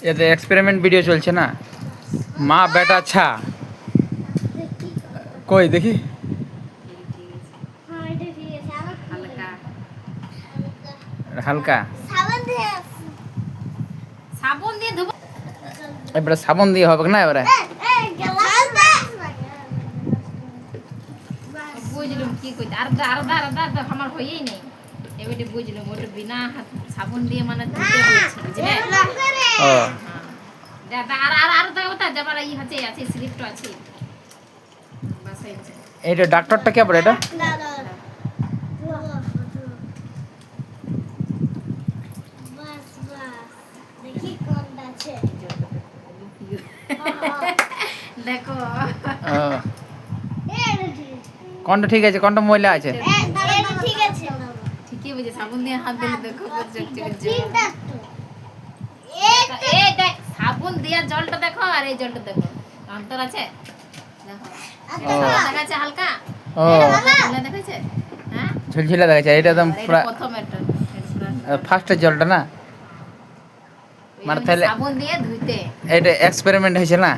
এতে experiment video চলছে না, মা বেটা ছা। কই দেখি। হালকা সাবন দিয়ে ধুবো। এবারে সাবন দিয়ে হবে না এবারে। বুঝলাম কি কইতে আর আমার হইই নেই। এবারে বুঝলাম ওটা বিনা সাবন দিয়ে মানে ধুতে হচ্ছে বুঝলে। ও দাদা আর দেখো তা যাবার ই আছে স্লিপটা আছে বাস হইছে। এইটা ডাক্তারটা কে বলে এটা? দেখো কোনটা ঠিক আছে কোনটা ময়লা আছে? ঠিকই বুঝে সাবন দিয়ে হাত দিলে দেখো এই দেখ সাবন দিয়ে জলটা দেখো আর এই জলটা দেখো অন্তর আছে দেখো দেখা যাচ্ছে হালকা। ও দেখাচ্ছে হ্যাঁ ঝুলঝুলা দেখাচ্ছে, এটা একদম পুরো প্রথম এটা ফার্স্টের জলটা না, মানে তাহলে সাবন দিয়ে ধুইতে এটা এক্সপেরিমেন্ট হয়েছে না।